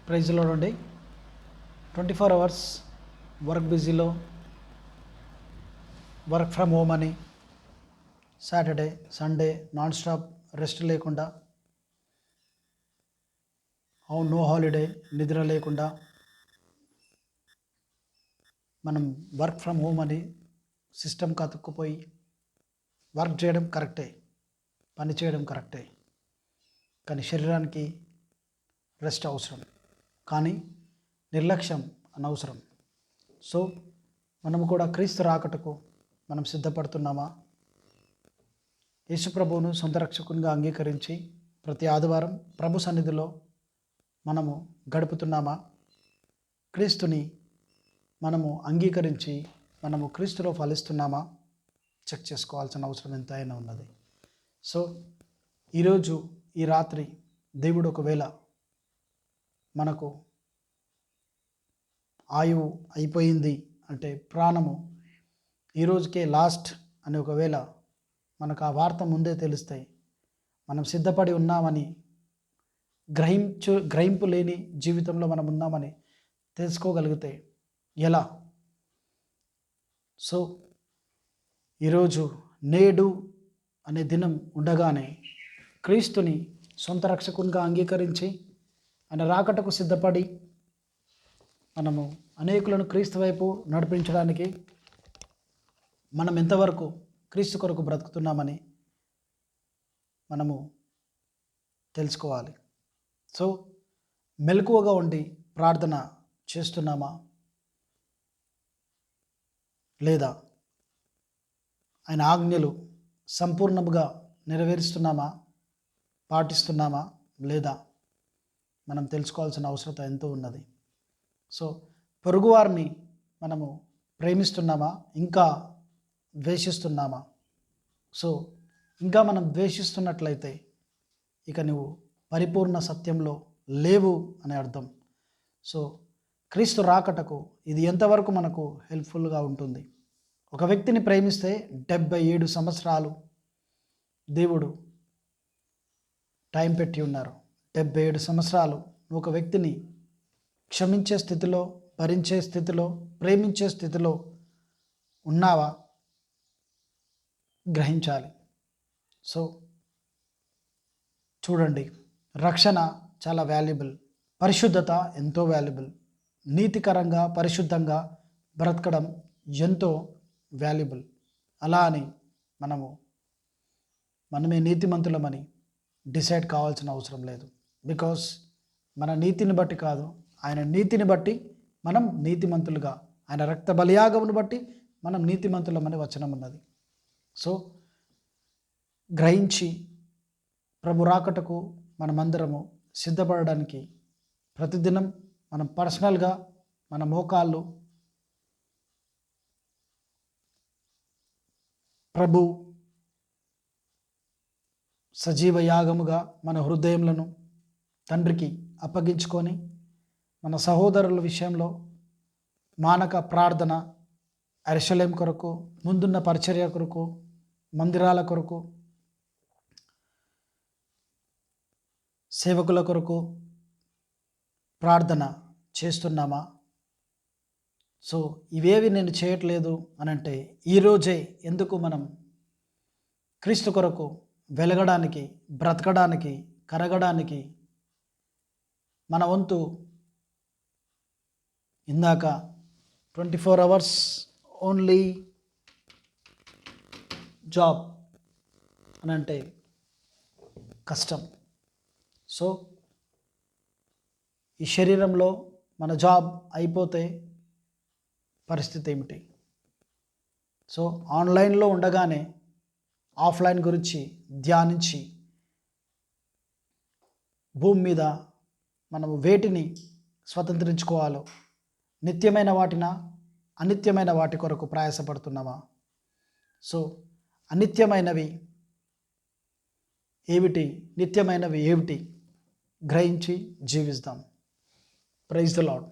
ప్రైజ్లో అండి 24 hours work బిజీలో వర్క్ ఫ్రమ్ హోమ్ అని Saturday Sunday non stop rest లేకుండా నో హాలిడే నిద్ర లేకుండా మనం వర్క్ ఫ్రమ్ హోమ్ అని సిస్టమ్కి అతుక్కుపోయి వర్క్ చేయడం కరెక్టే, పని చేయడం కరెక్టే, కానీ శరీరానికి రెస్ట్ అవసరం, కానీ నిర్లక్ష్యం అనవసరం. సో మనము కూడా క్రీస్తు రాకటకు మనం సిద్ధపడుతున్నామా? యేసు ప్రభువును సొంత రక్షకునిగా అంగీకరించి ప్రతి ఆదివారం ప్రభు సన్నిధిలో మనము గడుపుతున్నామా? క్రీస్తుని మనము అంగీకరించి మనము క్రీస్తులో ఫలిస్తున్నామా? చెక్ చేసుకోవాల్సిన అవసరం ఎంతైనా ఉన్నది. సో ఈరోజు ఈ రాత్రి దేవుడు ఒకవేళ మనకు ఆయువు అయిపోయింది అంటే, ప్రాణము ఈరోజుకే లాస్ట్ అని ఒకవేళ మనకు ఆ వార్త ముందే తెలిస్తే, మనం సిద్ధపడి ఉన్నామని, గ్రహింపు లేని జీవితంలో మనం ఉన్నామని తెలుసుకోగలిగితే ఎలా? సో ఈరోజు నేడు అనే దినం ఉండగానే క్రీస్తుని సొంత రక్షకునిగా అంగీకరించి ఆయన రాకటకు సిద్ధపడి మనము అనేకులను క్రీస్తు వైపు నడిపించడానికి మనం ఎంతవరకు క్రీస్తు కొరకు బ్రతుకుతున్నామని మనము తెలుసుకోవాలి. సో మెలకువగా ఉండి ప్రార్థన చేస్తున్నామా లేదా? ఆయన ఆజ్ఞలు సంపూర్ణంగా నెరవేరుస్తున్నామా, పాటిస్తున్నామా లేదా? మనం తెలుసుకోవాల్సిన అవసరం ఎంతో ఉన్నది. సో పొరుగువారిని మనము ప్రేమిస్తున్నామా, ఇంకా ద్వేషిస్తున్నామా? సో ఇంకా మనం ద్వేషిస్తున్నట్లయితే ఇక నువ్వు పరిపూర్ణ సత్యంలో లేవు అని అర్థం. సో క్రీస్తు రాకటకు ఇది ఎంతవరకు మనకు హెల్ప్ఫుల్గా ఉంటుంది? ఒక వ్యక్తిని ప్రేమిస్తే 77 సంవత్సరాలు దేవుడు టైం పెట్టి ఉన్నారు. 77 సంవత్సరాలు ఒక వ్యక్తిని క్షమించే స్థితిలో, భరించే స్థితిలో, ప్రేమించే స్థితిలో ఉన్నావా? గ్రహించాలి. సో చూడండి, రక్షణ చాలా వాల్యుబుల్, పరిశుద్ధత ఎంతో వాల్యుబుల్, నీతికరంగా పరిశుద్ధంగా బ్రతకడం ఎంతో వాల్యుబుల్. అలా అని మనమే నీతిమంతులమని డిసైడ్ కావాల్సిన అవసరం లేదు. బికాస్ మన నీతిని బట్టి కాదు, ఆయన నీతిని బట్టి మనం నీతిమంతులుగా, ఆయన రక్త బలియాగమును బట్టి మనం నీతిమంతులమని వచనం ఉన్నది. సో గ్రహించి ప్రభు రాకటకు మనమందరము సిద్ధపడడానికి ప్రతిదినం మనం పర్సనల్గా మన మోకాళ్ళు ప్రభు సజీవ యాగముగా మన హృదయములను తండ్రికి అప్పగించుకొని మన సహోదరుల విషయంలో మానక ప్రార్థన, యెరూషలేం కొరకు, ముందున్న పరిచర్య కొరకు, మందిరాల కొరకు, సేవకుల కొరకు ప్రార్థన చేస్తున్నామా? సో ఇవేవి నేను చేయట్లేదు అని అంటే, ఈరోజే ఎందుకు మనం క్రీస్తు కొరకు వెలగడానికి, బ్రతకడానికి, కరగడానికి మన వంతు ఇందాక 24 అవర్స్ ఓన్లీ జాబ్ అని అంటే కష్టం. సో ఈ శరీరంలో మన జాబ్ అయిపోతే పరిస్థితి ఏమిటి? సో ఆన్లైన్లో ఉండగానే ఆఫ్లైన్ గురించి ధ్యానించి భూమి మీద మనము వేటిని స్వతంత్రించుకోవాలో, నిత్యమైన వాటినా అనిత్యమైన వాటి కొరకు ప్రయాసపడుతున్నామా? సో అనిత్యమైనవి ఏమిటి, నిత్యమైనవి ఏమిటి గ్రహించి జీవిస్తాం. Praise the lord.